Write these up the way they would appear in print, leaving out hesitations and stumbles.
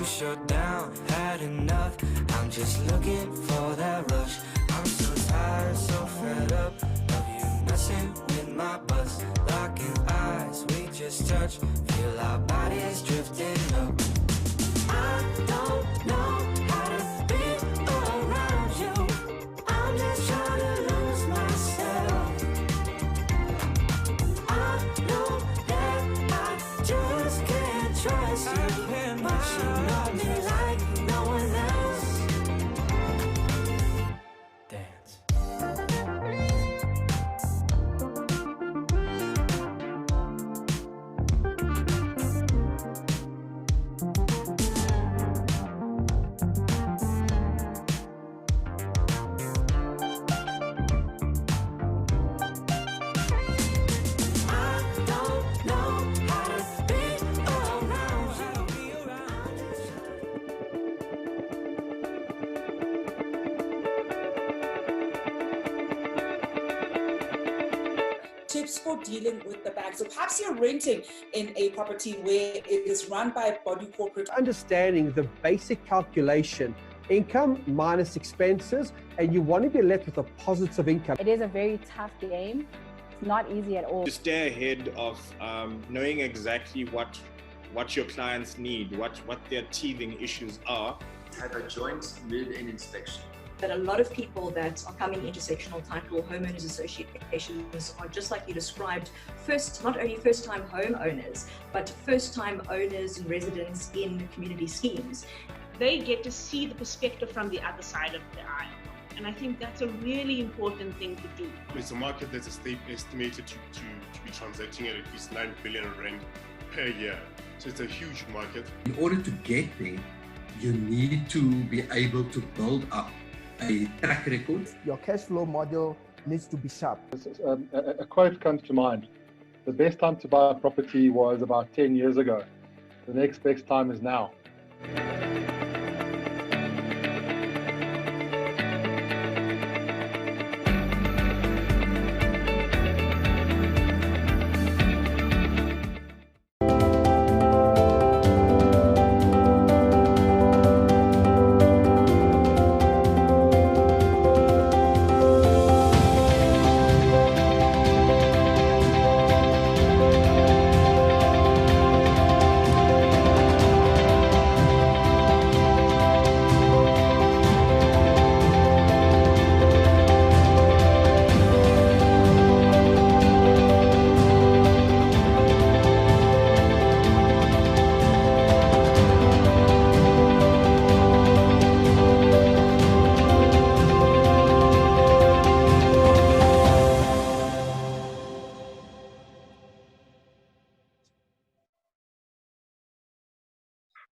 shut down, had enough. I'm just looking for that rush. I'm so tired, so fed up of you messing with my bus. Locking eyes, we just touch, feel our bodies drifting up. I don't know how to be around you. I'm just trying to lose myself. I know that I just can't trust you, but you love me like no one else. Dance. Tips for dealing with the bank. So perhaps you're renting in a property where it is run by a body corporate. Understanding the basic calculation, income minus expenses, and you want to be left with a positive income. It is a very tough game. It's not easy at all. To stay ahead of knowing exactly what your clients need, what their teething issues are. Have a joint move-in inspection. That a lot of people that are coming into sectional title homeowners associations are, just like you described, not only first-time homeowners, but first-time owners and residents in community schemes. They get to see the perspective from the other side of the aisle. And I think that's a really important thing to do. It's a market that's estimated to be transacting at least 9 billion rand per year. So it's a huge market. In order to get there, you need to be able to build up a track record. Your cash flow model needs to be sharp. A quote comes to mind. The best time to buy a property was about 10 years ago. The next best time is now.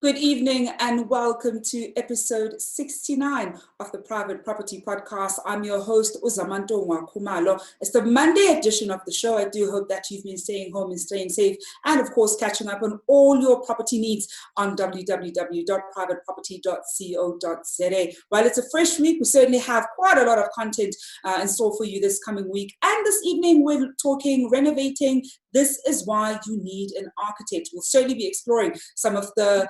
Good evening and welcome to episode 69 of the Private Property Podcast. I'm your host, Zama. It's the Monday edition of the show. I do hope that you've been staying home and staying safe, and of course catching up on all your property needs on www.privateproperty.co.za. While it's a fresh week, we certainly have quite a lot of content in store for you this coming week. And this evening we're talking renovating. This is why you need an architect. We'll certainly be exploring some of the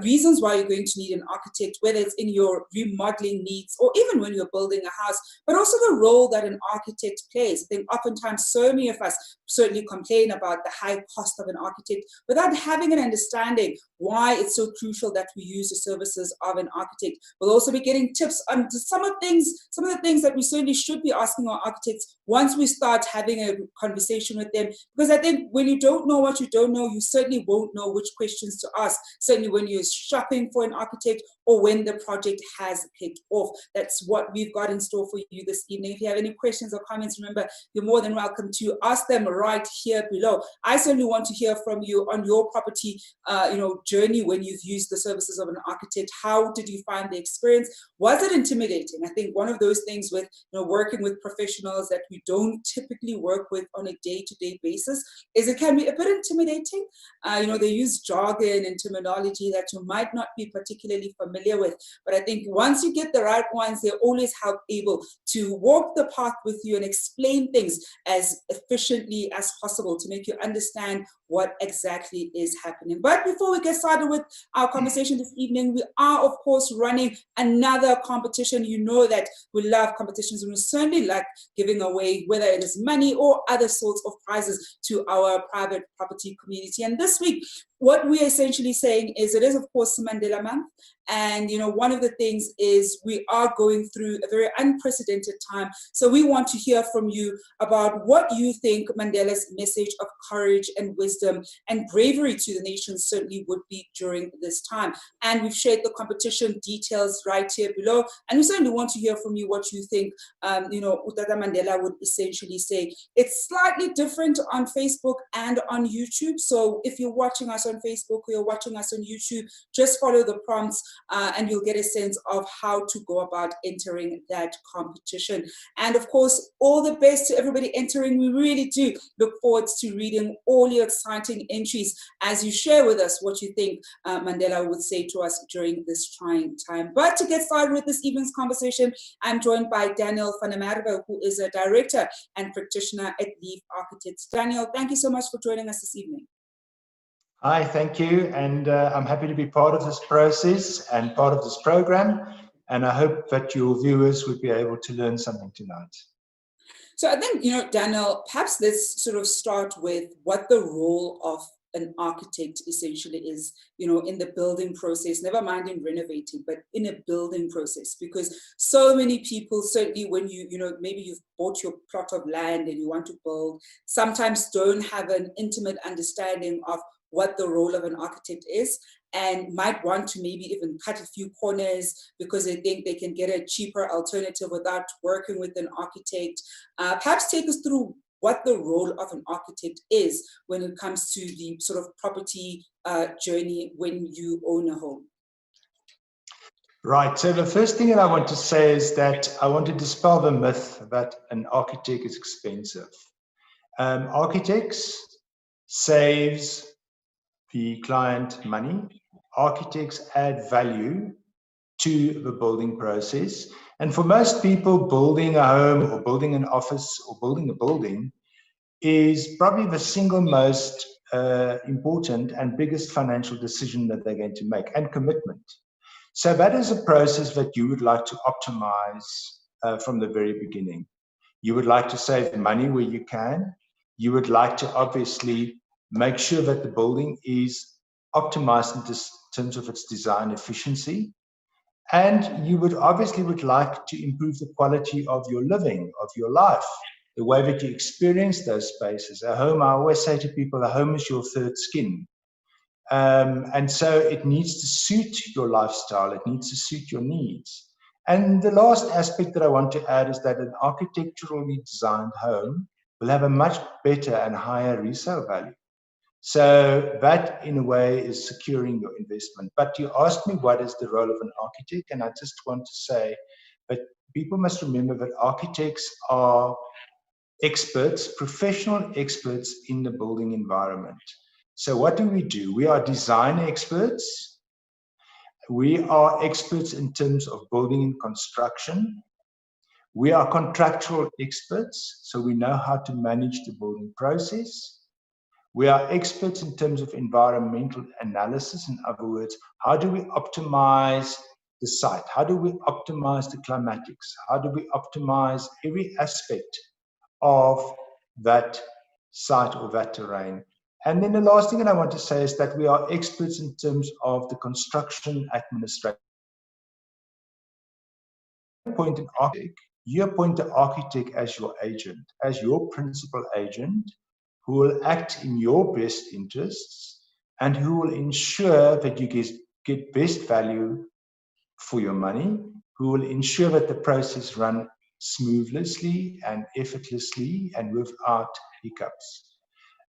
reasons why you're going to need an architect, whether it's in your remodeling needs or even when you're building a house, but also the role that an architect plays. I think oftentimes so many of us certainly complain about the high cost of an architect without having an understanding why it's so crucial that we use the services of an architect. We'll also be getting tips on some of the things that we certainly should be asking our architects once we start having a conversation with them, because I think when you don't know what you don't know, you certainly won't know which questions to ask, certainly when you're shopping for an architect or when the project has kicked off. That's what we've got in store for you this evening. If you have any questions or comments, remember, you're more than welcome to ask them right here below. I certainly want to hear from you on your property journey when you've used the services of an architect. How did you find the experience? Was it intimidating? I think one of those things with working with professionals that we don't typically work with on a day-to-day basis is it can be a bit intimidating. They use jargon and terminology that you might not be particularly familiar familiar with. But I think once you get the right ones, they're always able to walk the path with you and explain things as efficiently as possible to make you understand what exactly is happening. But before we get started with our conversation this evening, we are, of course, running another competition. You know that we love competitions, and we certainly like giving away, whether it is money or other sorts of prizes, to our private property community. And this week, what we're essentially saying is it is, of course, Mandela Month. And, you know, one of the things is we are going through a very unprecedented time. So we want to hear from you about what you think Mandela's message of courage and wisdom and bravery to the nation certainly would be during this time. And we've shared the competition details right here below. And we certainly want to hear from you what you think, you know, Utata Mandela would essentially say. It's slightly different on Facebook and on YouTube. So if you're watching us on Facebook or you're watching us on YouTube, just follow the prompts and you'll get a sense of how to go about entering that competition. And of course, all the best to everybody entering. We really do look forward to reading all your exciting entries as you share with us what you think Mandela would say to us during this trying time. But to get started with this evening's conversation, I'm joined by Daniel van der Merwe, who is a director and practitioner at Leaf Architects. Daniel, thank you so much for joining us this evening. Hi, thank you. And I'm happy to be part of this process and part of this program. And I hope that your viewers would be able to learn something tonight. So I think, you know, Daniel, perhaps let's sort of start with what the role of an architect essentially is, you know, in the building process, never mind in renovating, but in a building process, because so many people, certainly when you know, maybe you've bought your plot of land and you want to build, sometimes don't have an intimate understanding of what the role of an architect is, and might want to maybe even cut a few corners because they think they can get a cheaper alternative without working with an architect. Perhaps take us through what the role of an architect is when it comes to the sort of property journey when you own a home. Right, so the first thing that I want to say is that I want to dispel the myth that an architect is expensive. Architects saves the client money. Architects add value to the building process. And for most people, building a home or building an office or building a building is probably the single most important and biggest financial decision that they're going to make, and commitment. So that is a process that you would like to optimize from the very beginning. You would like to save money where you can. You would like to obviously make sure that the building is optimized in terms of its design efficiency. And you would obviously like to improve the quality of your living, of your life, the way that you experience those spaces. A home, I always say to people, a home is your third skin. And so it needs to suit your lifestyle. It needs to suit your needs. And the last aspect that I want to add is that an architecturally designed home will have a much better and higher resale value. So that, in a way, is securing your investment. But you asked me what is the role of an architect, and I just want to say that people must remember that architects are experts, professional experts in the building environment. So what do? We are design experts. We are experts in terms of building and construction. We are contractual experts, so we know how to manage the building process. We are experts in terms of environmental analysis. In other words, how do we optimize the site? How do we optimize the climatics? How do we optimize every aspect of that site or that terrain? And then the last thing that I want to say is that we are experts in terms of the construction administration. You appoint the architect as your agent, as your principal agent, who will act in your best interests and who will ensure that you get best value for your money, who will ensure that the process runs smoothly and effortlessly and without hiccups.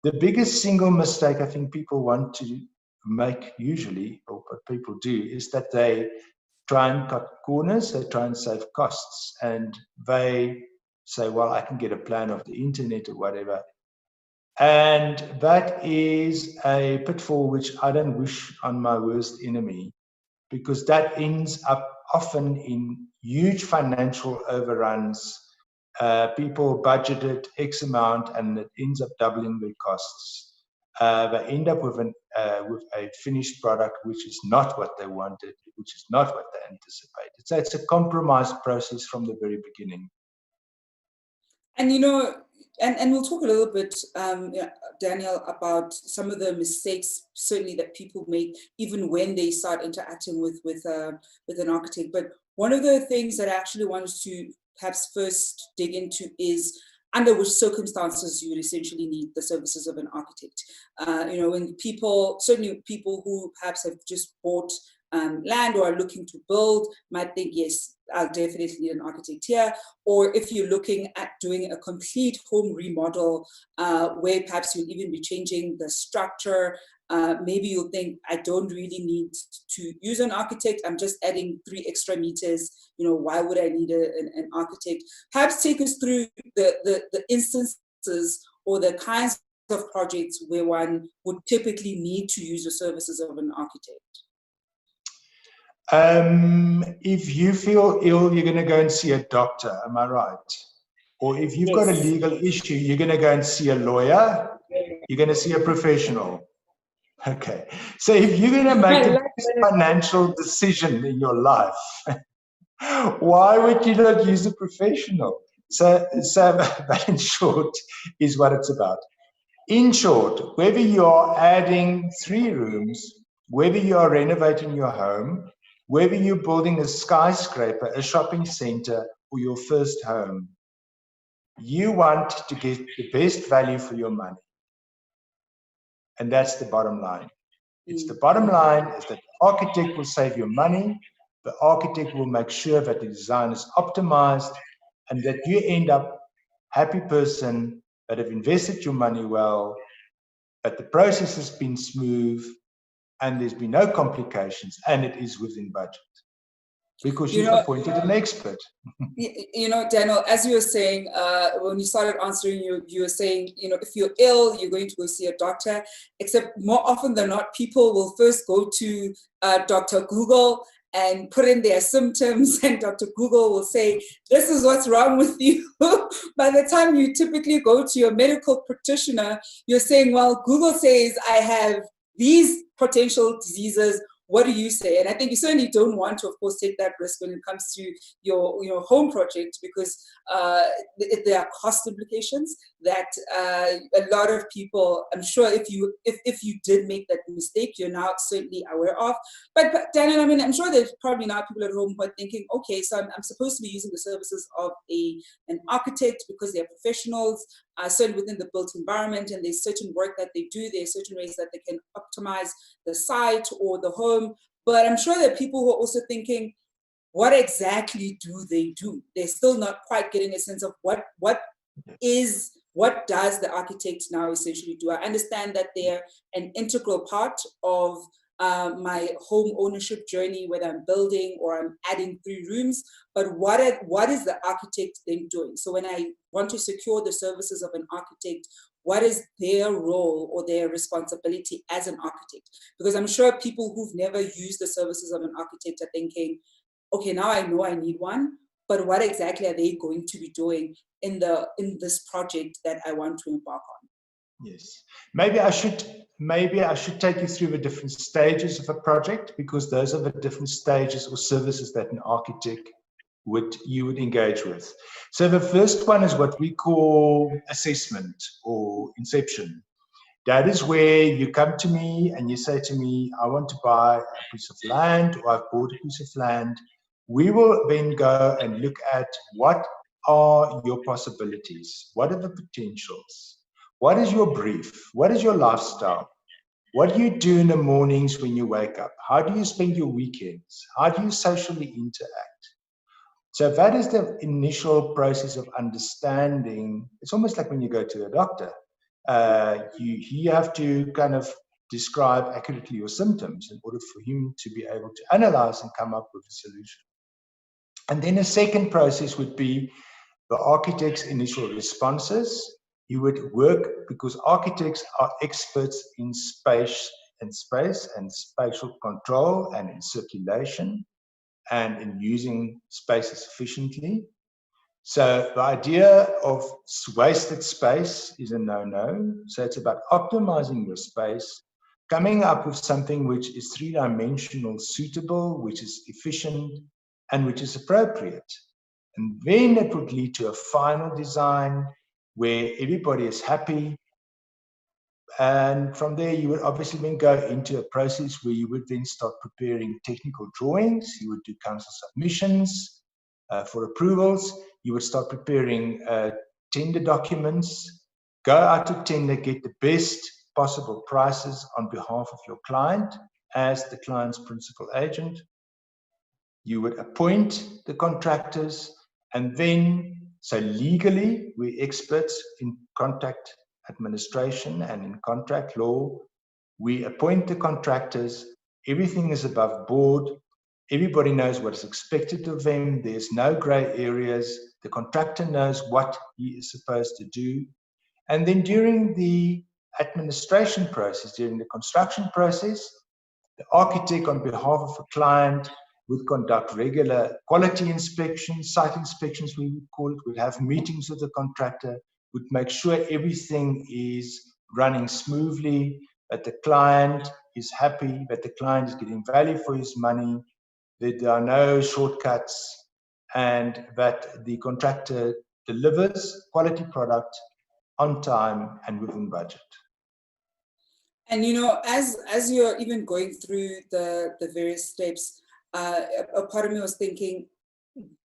The biggest single mistake I think people want to make usually, or what people do, is that they try and cut corners, they try and save costs, and they say, well, I can get a plan off the internet or whatever. And that is a pitfall which I don't wish on my worst enemy, because that ends up often in huge financial overruns. People budgeted X amount and it ends up doubling their costs. They end up with a finished product which is not what they wanted, which is not what they anticipated. So it's a compromised process from the very beginning. And and we'll talk a little bit, Daniel, about some of the mistakes certainly that people make even when they start interacting with an architect. But one of the things that I actually wanted to perhaps first dig into is under which circumstances you would essentially need the services of an architect. When certainly people who perhaps have just bought land or are looking to build might think, yes, I'll definitely need an architect here. Or if you're looking at doing a complete home remodel where perhaps you'll even be changing the structure, maybe you'll think, I don't really need to use an architect. I'm just adding 3 extra meters. Why would I need an architect? Perhaps take us through the instances or the kinds of projects where one would typically need to use the services of an architect. If you feel ill, you're going to go and see a doctor, am I right? Or if you've got a legal issue, you're going to go and see a lawyer, you're going to see a professional. Okay, so if you're going to make a financial decision in your life, why would you not use a professional? So that in short is what it's about. In short, whether you are adding 3 rooms, whether you are renovating your home, whether you're building a skyscraper, a shopping center, or your first home, you want to get the best value for your money. And that's the bottom line. It's the bottom line is that the architect will save you money, the architect will make sure that the design is optimized, and that you end up a happy person that have invested your money well, that the process has been smooth, and there's been no complications, and it is within budget because you've appointed an expert. Daniel, as you were saying, when you started answering, you were saying, if you're ill, you're going to go see a doctor, except more often than not, people will first go to Dr. Google and put in their symptoms, and Dr. Google will say, this is what's wrong with you. By the time you typically go to your medical practitioner, you're saying, well, Google says I have these potential diseases. What do you say? And I think you certainly don't want to, of course, take that risk when it comes to your home project, because there are cost implications that a lot of people, I'm sure if you did make that mistake, you're now certainly aware of. But Daniel, I'm sure there's probably now people at home who are thinking, okay, so I'm supposed to be using the services of an architect because they're professionals, certainly within the built environment, and there's certain work that they do, there's certain ways that they can optimize the site or the home. But I'm sure there are people who are also thinking, what exactly do they do? They're still not quite getting a sense of what does the architect now essentially do? I understand that they're an integral part of my home ownership journey, whether I'm building or I'm adding 3 rooms, but what is the architect then doing? So when I want to secure the services of an architect, what is their role or their responsibility as an architect? Because I'm sure people who've never used the services of an architect are thinking, okay, now I know I need one, but what exactly are they going to be doing in this project that I want to embark on? Yes, maybe I should take you through the different stages of a project, because those are the different stages or services that an architect would engage with. So the first one is what we call assessment or inception. That is where you come to me and you say to me, I want to buy a piece of land, or I've bought a piece of land. We will then go and look at what are your possibilities, what are the potentials. What is your brief? What is your lifestyle? What do you do in the mornings when you wake up? How do you spend your weekends? How do you socially interact? So that is the initial process of understanding. It's almost like when you go to a doctor. You have to kind of describe accurately your symptoms in order for him to be able to analyze and come up with a solution. And then a second process would be the architect's initial responses. You would work, because architects are experts in space in space and spatial control and in circulation and in using spaces efficiently. So the idea of wasted space is a no-no. So it's about optimizing your space, coming up with something which is three-dimensional suitable, which is efficient, and which is appropriate. And then it would lead to a final design where everybody is happy. And from there, you would obviously then go into a process where you would then start preparing technical drawings. You would do council submissions for approvals. You would start preparing tender documents, go out to tender, get the best possible prices on behalf of your client as the client's principal agent. You would appoint the contractors, and then, so legally, we're experts in contract administration and in contract law. We appoint the contractors. Everything is above board. Everybody knows what is expected of them. There's no gray areas. The contractor knows what he is supposed to do. And then during the administration process, during the construction process, the architect on behalf of a client would conduct regular quality inspections, site inspections we would call it, would have meetings with the contractor, would make sure everything is running smoothly, that the client is happy, that the client is getting value for his money, that there are no shortcuts, and that the contractor delivers quality product on time and within budget. And as you're even going through the various steps, a part of me was thinking,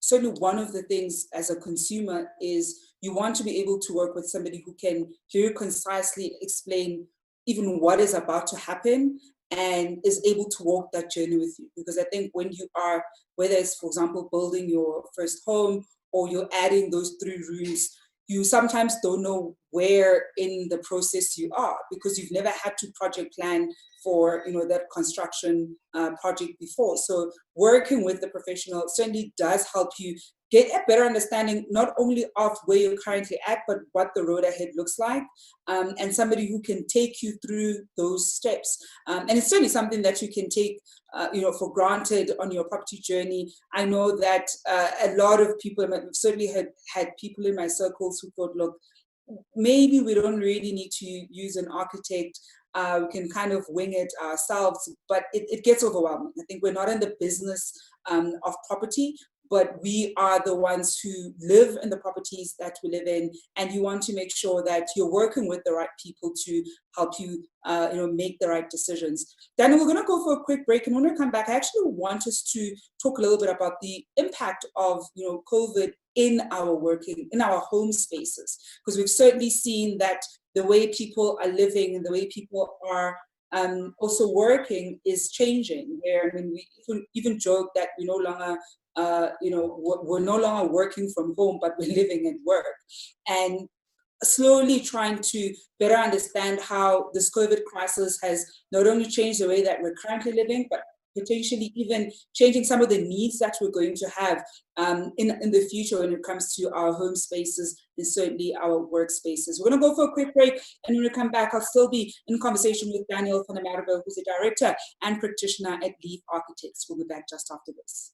certainly one of the things as a consumer is you want to be able to work with somebody who can very concisely explain even what is about to happen and is able to walk that journey with you. Because I think when you are, whether it's, for example, building your first home or you're adding those 3 rooms, you sometimes don't know where in the process you are because you've never had to project plan for that construction project before. So working with the professional certainly does help you get a better understanding not only of where you're currently at, but what the road ahead looks like, and somebody who can take you through those steps. And it's certainly something that you can take for granted on your property journey. I know that a lot of people, I've certainly had people in my circles who thought, look, maybe we don't really need to use an architect. We can kind of wing it ourselves, but it gets overwhelming. I think we're not in the business of property, but we are the ones who live in the properties that we live in, and you want to make sure that you're working with the right people to help you, make the right decisions. Daniel, we're going to go for a quick break, and when we come back, I actually want us to talk a little bit about the impact of, COVID in our home spaces, because we've certainly seen that the way people are living and the way people are also working is changing. Where we even joke that we no longer we're no longer working from home, but we're living at work, and slowly trying to better understand how this COVID crisis has not only changed the way that we're currently living, but potentially even changing some of the needs that we're going to have in the future when it comes to our home spaces and certainly our workspaces. We're going to go for a quick break, and when we come back, I'll still be in conversation with Daniel van der Merwe, who's a director and practitioner at Leaf Architects. We'll be back just after this.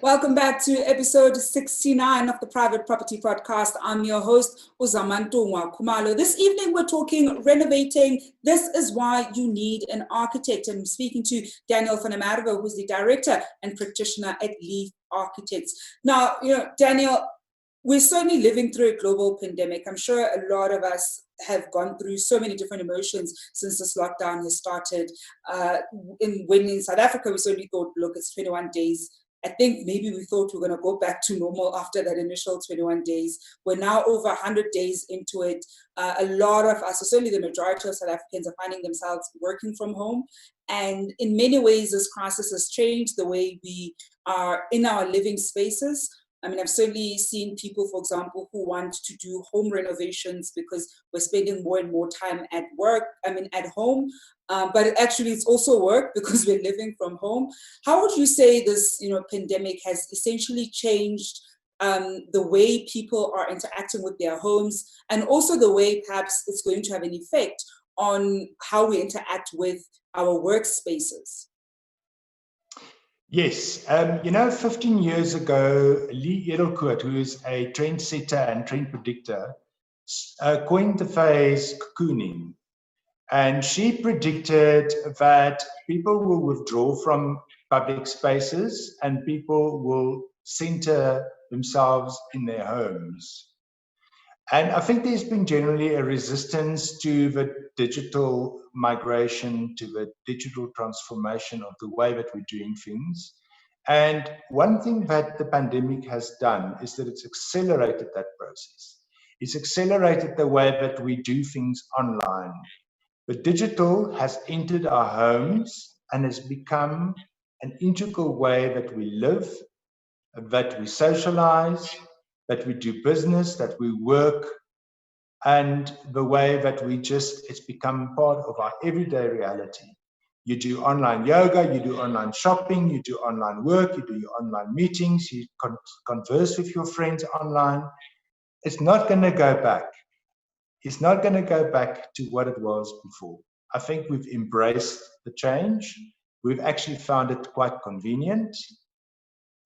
Welcome back to episode 69 of the Private Property Podcast. I'm your host, Zama Kumalo. This evening, we're talking renovating. This is why you need an architect. I'm speaking to Daniel van der Merwe, who's the director and practitioner at Leaf Architects. Now, Daniel, we're certainly living through a global pandemic. I'm sure a lot of us have gone through so many different emotions since this lockdown has started. When in South Africa, we certainly thought, look, it's 21 days I think maybe we thought we were going to go back to normal after that initial 21 days. We're now over 100 days into it. A lot of us, certainly the majority of South Africans, are finding themselves working from home. And in many ways, this crisis has changed the way we are in our living spaces. I mean, I've certainly seen people, for example, who want to do home renovations because we're spending more and more time at work, at home. But actually, it's also work because we're living from home. How would you say this, pandemic has essentially changed the way people are interacting with their homes, and also the way perhaps it's going to have an effect on how we interact with our workspaces? Yes, 15 years ago, Lee Edelkoort, who is a trendsetter and trend predictor, coined the phrase cocooning. And she predicted that people will withdraw from public spaces and people will center themselves in their homes. And I think there's been generally a resistance to the digital migration, to the digital transformation of the way that we're doing things. And one thing that the pandemic has done is that it's accelerated that process. It's accelerated the way that we do things online. The digital has entered our homes and has become an integral way that we live, that we socialize, that we do business, that we work, and the way that it's become part of our everyday reality. You do online yoga, you do online shopping, you do online work, you do your online meetings, you converse with your friends online. It's not going to go back. It's not going to go back to what it was before. I think we've embraced the change. We've actually found it quite convenient.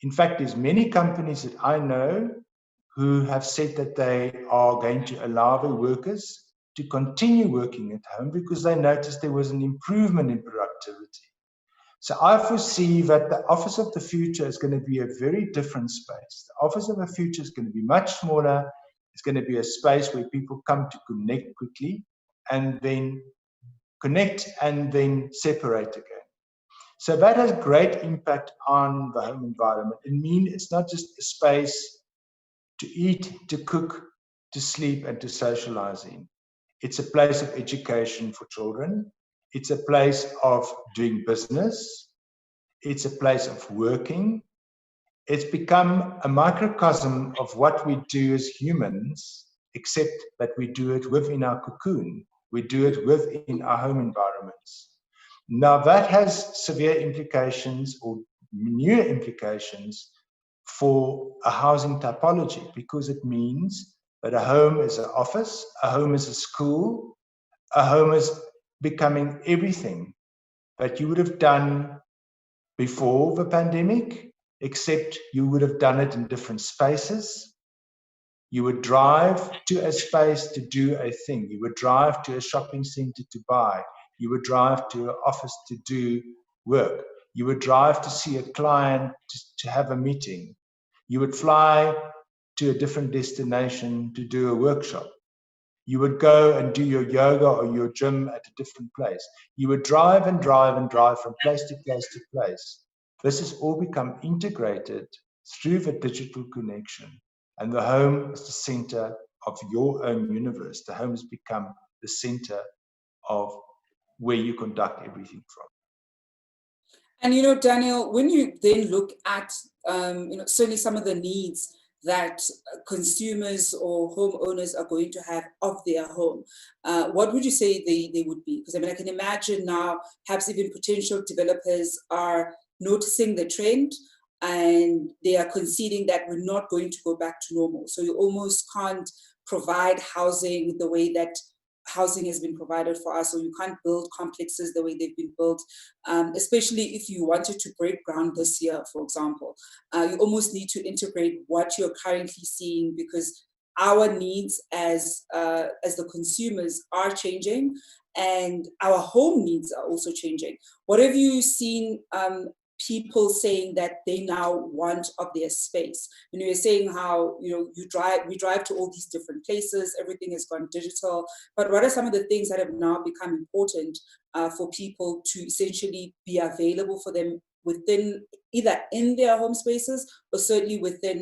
In fact, there's many companies that I know who have said that they are going to allow their workers to continue working at home because they noticed there was an improvement in productivity. So I foresee that the office of the future is going to be a very different space. The office of the future is going to be much smaller. It's going to be a space where people come to connect quickly and then connect and then separate again. So that has great impact on the home environment. It's not just a space to eat, to cook, to sleep, and to socialize in. It's a place of education for children. It's a place of doing business. It's a place of working. It's become a microcosm of what we do as humans, except that we do it within our cocoon. We do it within our home environments. Now that has severe implications or new implications for a housing typology, because it means that a home is an office, a home is a school, a home is becoming everything that you would have done before the pandemic, except you would have done it in different spaces. You would drive to a space to do a thing. You would drive to a shopping center to buy. You would drive to an office to do work. You would drive to see a client to have a meeting. You would fly to a different destination to do a workshop. You would go and do your yoga or your gym at a different place. You would drive and drive and drive from place to place to place. This has all become integrated through the digital connection. And the home is the center of your own universe. The home has become the center of where you conduct everything from. And Daniel, when you then look at certainly some of the needs that consumers or homeowners are going to have of their home, what would you say they would be? Because I can imagine now perhaps even potential developers are noticing the trend and they are conceding that we're not going to go back to normal. So you almost can't provide housing the way that housing has been provided for us, or you can't build complexes the way they've been built, especially if you wanted to break ground this year, for example. You almost need to integrate what you're currently seeing, because our needs as the consumers are changing and our home needs are also changing. What have you seen people saying that they now want of their space? You're saying how we drive to all these different places, everything has gone digital, but what are some of the things that have now become important for people to essentially be available for them within, either in their home spaces or certainly within,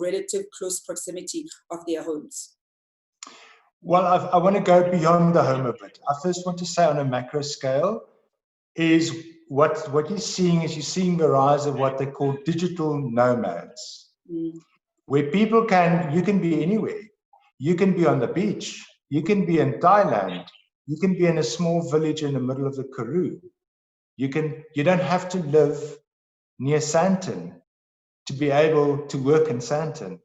relative close proximity of their homes? Well, I want to go beyond the home a bit. I first want to say on a macro scale is what you're seeing is you're seeing the rise of what they call digital nomads, where you can be anywhere. You can be on the beach. You can be in Thailand. You can be in a small village in the middle of the Karoo. You don't have to live near Sandton to be able to work in Sandton.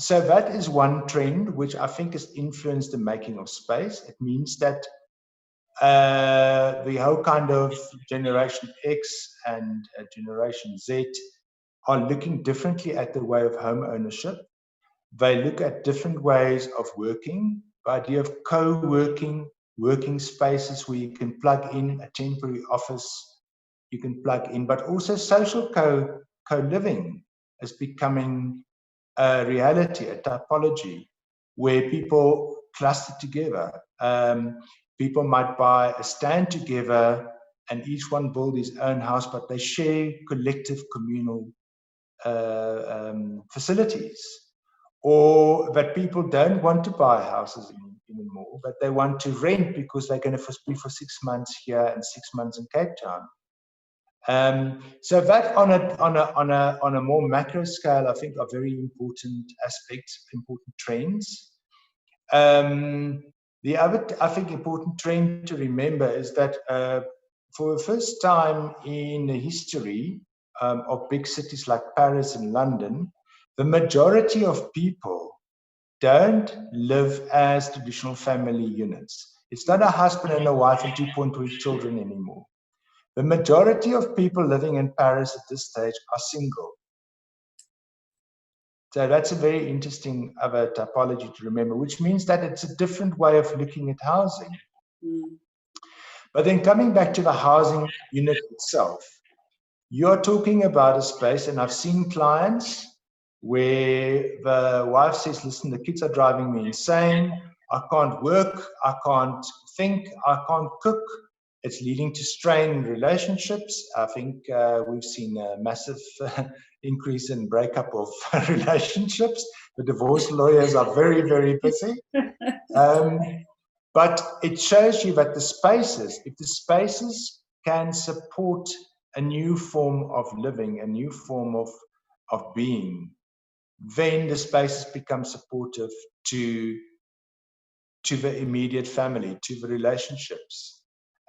So that is one trend which I think has influenced the making of space. It means that the whole kind of Generation X and Generation Z are looking differently at the way of home ownership. They look at different ways of working. The idea of co-working, working spaces where you can plug in a temporary office, you can plug in, but also social co-living is becoming a reality, a typology where people cluster together. People might buy a stand together and each one build his own house, but they share collective communal facilities. Or that people don't want to buy houses anymore, but they want to rent because they're going to be for 6 months here and 6 months in Cape Town. So that on a more macro scale, I think are very important aspects, important trends. The other, I think, important trend to remember is that for the first time in the history of big cities like Paris and London, the majority of people don't live as traditional family units. It's not a husband and a wife and 2.3 children anymore. The majority of people living in Paris at this stage are single. So that's a very interesting other typology to remember, which means that it's a different way of looking at housing. But then coming back to the housing unit itself, you're talking about a space, and I've seen clients where the wife says, listen, the kids are driving me insane. I can't work. I can't think. I can't cook. It's leading to strained relationships. I think we've seen a massive increase in breakup of relationships. The divorce lawyers are very, very busy. But it shows you that the spaces, if the spaces can support a new form of living, a new form of being, then the spaces become supportive to the immediate family, to the relationships.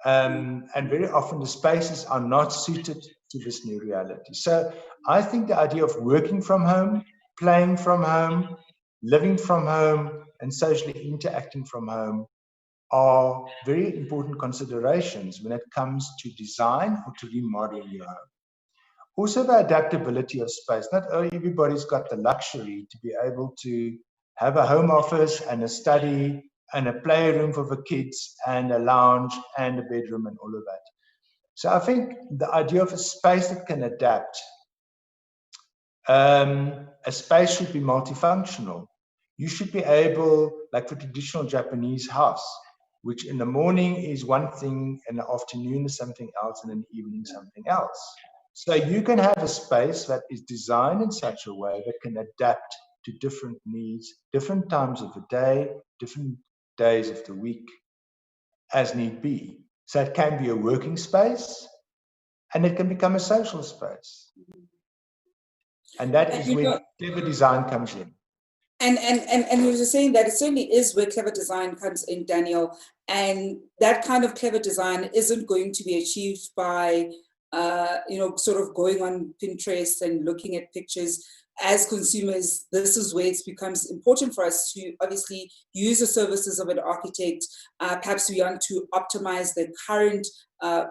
And very often the spaces are not suited to this new reality. So I think the idea of working from home, playing from home, living from home, and socially interacting from home are very important considerations when it comes to design or to remodeling your home. Also the adaptability of space. Not everybody's got the luxury to be able to have a home office and a study and a playroom for the kids and a lounge and a bedroom and all of that. So I think the idea of a space that can adapt, a space should be multifunctional. You should be able, like the traditional Japanese house, which in the morning is one thing, in the afternoon is something else, and in the evening something else. So you can have a space that is designed in such a way that can adapt to different needs, different times of the day, different days of the week, as need be. So it can be a working space, and it can become a social space. And that is where clever design comes in. And you were saying that it certainly is where clever design comes in, Daniel. And that kind of clever design isn't going to be achieved by, sort of going on Pinterest and looking at pictures. As consumers, this is where it becomes important for us to obviously use the services of an architect. Perhaps we want to optimize the current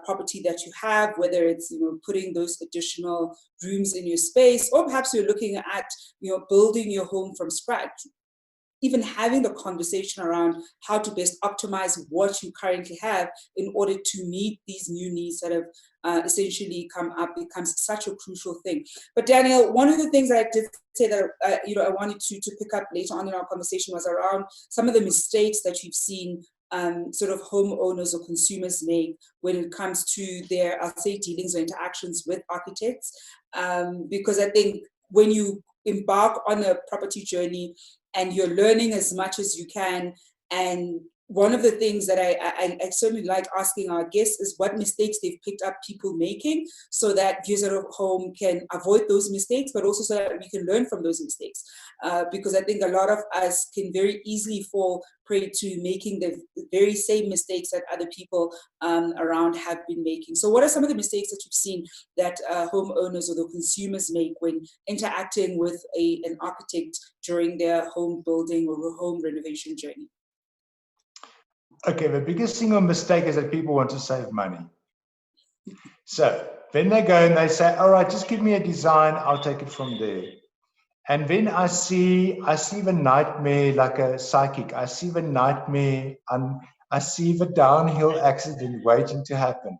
property that you have, whether it's putting those additional rooms in your space, or perhaps you're looking at building your home from scratch. Even having the conversation around how to best optimize what you currently have in order to meet these new needs that have essentially come up becomes such a crucial thing. But Daniel, one of the things that I did say that I wanted to pick up later on in our conversation was around some of the mistakes that you've seen sort of homeowners or consumers make when it comes to their, I'll say, dealings or interactions with architects. Because I think when you embark on a property journey and you're learning as much as you can, and one of the things that I certainly like asking our guests is what mistakes they've picked up people making, so that User of Home can avoid those mistakes, but also so that we can learn from those mistakes. Because I think a lot of us can very easily fall prey to making the very same mistakes that other people around have been making. So what are some of the mistakes that you've seen that homeowners or the consumers make when interacting with an architect during their home building or home renovation journey? Okay, the biggest single mistake is that people want to save money. So then they go and they say, all right, just give me a design, I'll take it from there. And then I see the nightmare like a psychic. I see the nightmare, I see the downhill accident waiting to happen.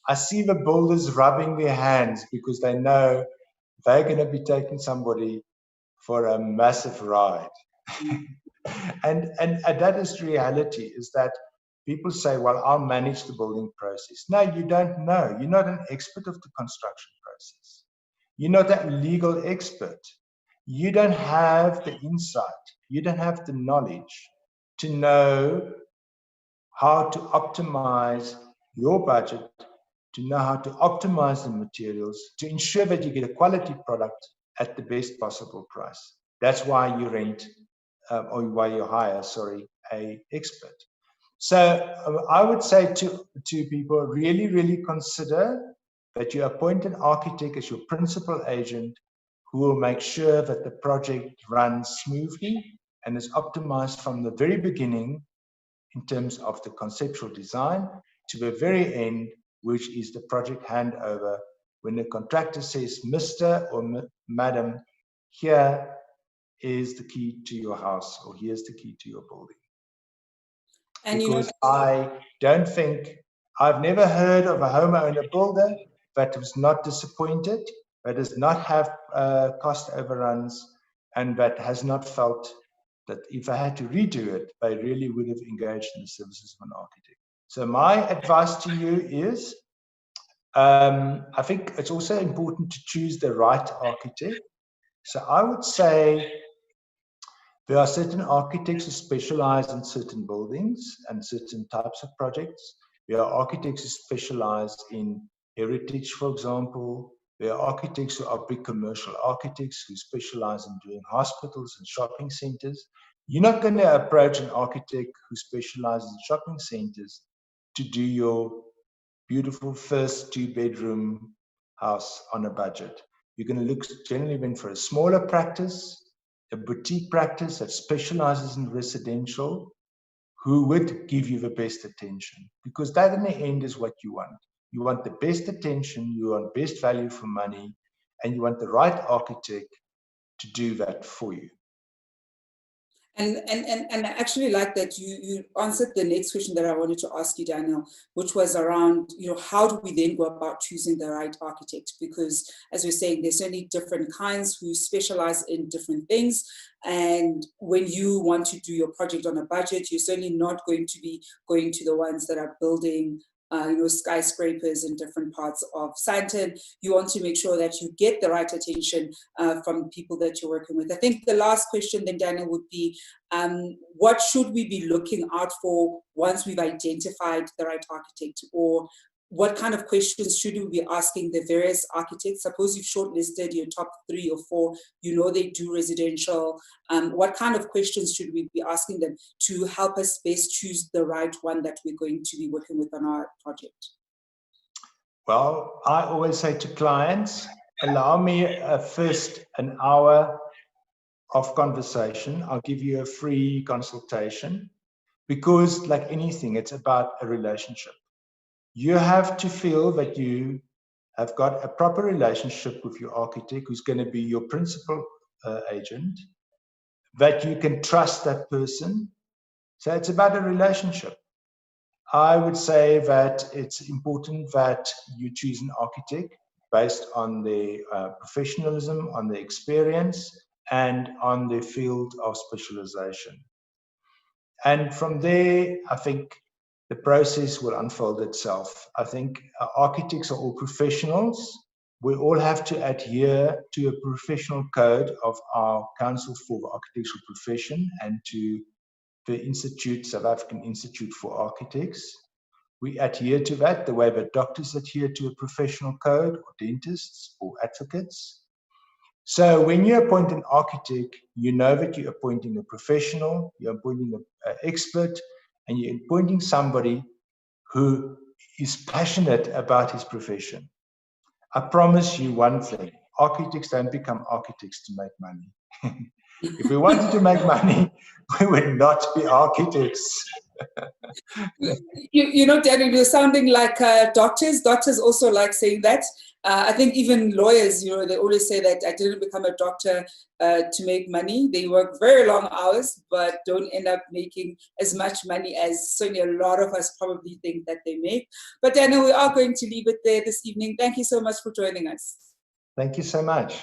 I see the builders rubbing their hands because they know they're going to be taking somebody for a massive ride. and that is reality, is that people say, well, I'll manage the building process. No, you don't know. You're not an expert of the construction process. You're not a legal expert. You don't have the insight. You don't have the knowledge to know how to optimize your budget, to know how to optimize the materials, to ensure that you get a quality product at the best possible price. That's why you rent, or why you hire, an expert. So I would say to people, really, really consider that you appoint an architect as your principal agent who will make sure that the project runs smoothly and is optimized from the very beginning in terms of the conceptual design to the very end, which is the project handover, when the contractor says, Mr. or Madam, here is the key to your house, or here's the key to your building. And because I don't think, I've never heard of a homeowner builder that was not disappointed, that does not have cost overruns, and that has not felt that if I had to redo it, they really would have engaged in the services of an architect. So my advice to you is, I think it's also important to choose the right architect. So I would say there are certain architects who specialize in certain buildings and certain types of projects. There are architects who specialize in heritage, for example. There are architects who are big commercial architects who specialize in doing hospitals and shopping centers. You're not going to approach an architect who specializes in shopping centers to do your beautiful first 2-bedroom house on a budget. You're going to look generally then for a smaller practice, a boutique practice that specializes in residential, who would give you the best attention, because that in the end is what you want. You want the best attention, you want best value for money, and you want the right architect to do that for you. And I actually like that you answered the next question that I wanted to ask you, Daniel, which was around, how do we then go about choosing the right architect? Because as we're saying, there's certainly different kinds who specialize in different things. And when you want to do your project on a budget, you're certainly not going to be going to the ones that are building skyscrapers in different parts of Sandton. You want to make sure that you get the right attention from people that you're working with. I think the last question then, Daniel, would be, what should we be looking out for once we've identified the right architect? Or what kind of questions should we be asking the various architects? Suppose you've shortlisted your top 3 or 4, they do residential. What kind of questions should we be asking them to help us best choose the right one that we're going to be working with on our project? Well, I always say to clients, allow me first an hour of conversation. I'll give you a free consultation, because like anything, it's about a relationship. You have to feel that you have got a proper relationship with your architect, who's going to be your principal agent, that you can trust that person. So it's about a relationship. I would say that it's important that you choose an architect based on the professionalism, on the experience, and on the field of specialization. And from there, I think the process will unfold itself. I think architects are all professionals. We all have to adhere to a professional code of our Council for the Architectural Profession and to the Institute, South African Institute for Architects. We adhere to that the way that doctors adhere to a professional code, or dentists, or advocates. So when you appoint an architect, you know that you're appointing a professional, you're appointing an expert, and you're appointing somebody who is passionate about his profession. I promise you one thing, architects don't become architects to make money. If we wanted to make money, we would not be architects. You know, Daniel, you're sounding like doctors. Doctors also like saying that. I think even lawyers, you know, they always say that I didn't become a doctor to make money. They work very long hours, but don't end up making as much money as certainly a lot of us probably think that they make. But Daniel, we are going to leave it there this evening. Thank you so much for joining us. Thank you so much.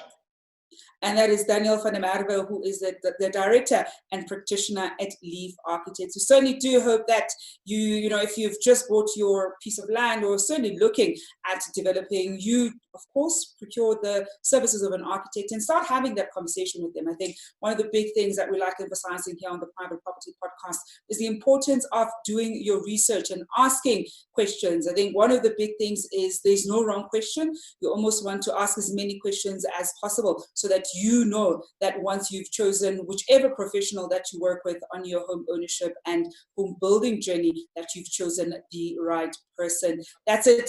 And that is Daniel van der Merwe, who is the director and practitioner at Leaf Architects. We certainly do hope that you know, if you've just bought your piece of land or certainly looking at developing, you, of course, procure the services of an architect and start having that conversation with them. I think one of the big things that we like emphasizing here on the Private Property Podcast is the importance of doing your research and asking questions. I think one of the big things is there's no wrong question. You almost want to ask as many questions as possible so that you know that once you've chosen whichever professional that you work with on your home ownership and home building journey, that you've chosen the right person. That's it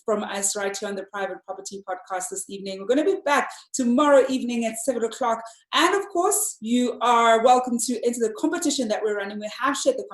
from us right here on the Private Property Podcast this evening. We're going to be back tomorrow evening at 7 o'clock. And of course, you are welcome to enter the competition that we're running. We have shared the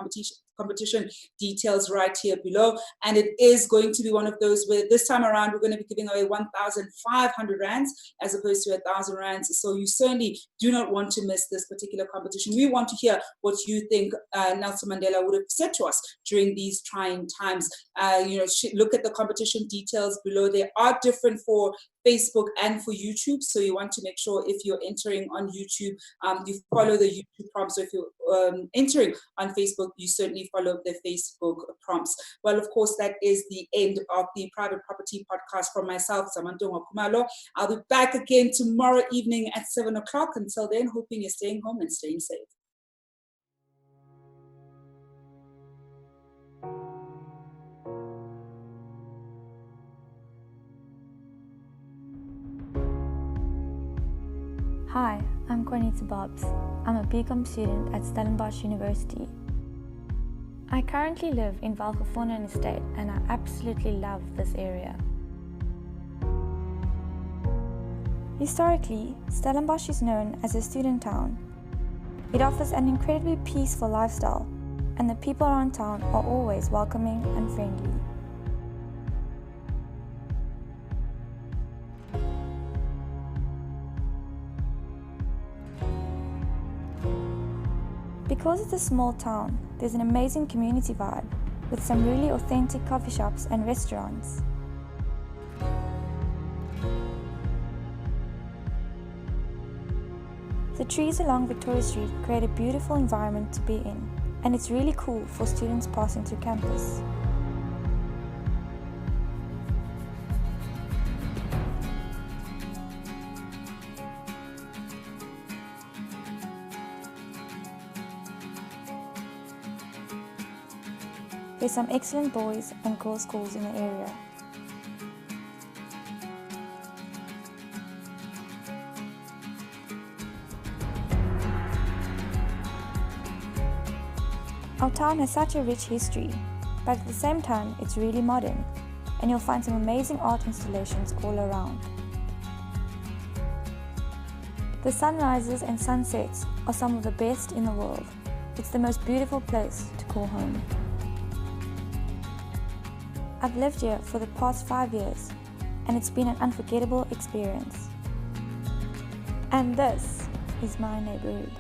competition details right here below. And it is going to be one of those where this time around, we're going to be giving away 1,500 rands as opposed to 1,000 rands. So you certainly do not want to miss this particular competition. We want to hear what you think Nelson Mandela would have said to us during these trying times. You know, look at the competition details below. They are different for Facebook and for YouTube. So you want to make sure if you're entering on YouTube, you follow the YouTube prompts. So if you're entering on Facebook, you certainly follow the Facebook prompts. Well, of course, that is the end of the Private Property Podcast from myself, Zama. I'll be back again tomorrow evening at 7 o'clock. Until then, hoping you're staying home and staying safe. Hi, I'm Juanita Bobs. I'm a BCom student at Stellenbosch University. I currently live in Valkefontein Estate and I absolutely love this area. Historically, Stellenbosch is known as a student town. It offers an incredibly peaceful lifestyle and the people around town are always welcoming and friendly. Because it's a small town, there's an amazing community vibe with some really authentic coffee shops and restaurants. The trees along Victoria Street create a beautiful environment to be in, and it's really cool for students passing through campus. There's some excellent boys and girls schools in the area. Our town has such a rich history, but at the same time it's really modern, and you'll find some amazing art installations all around. The sunrises and sunsets are some of the best in the world. It's the most beautiful place to call home. I've lived here for the past 5 years, and it's been an unforgettable experience. And this is my neighborhood.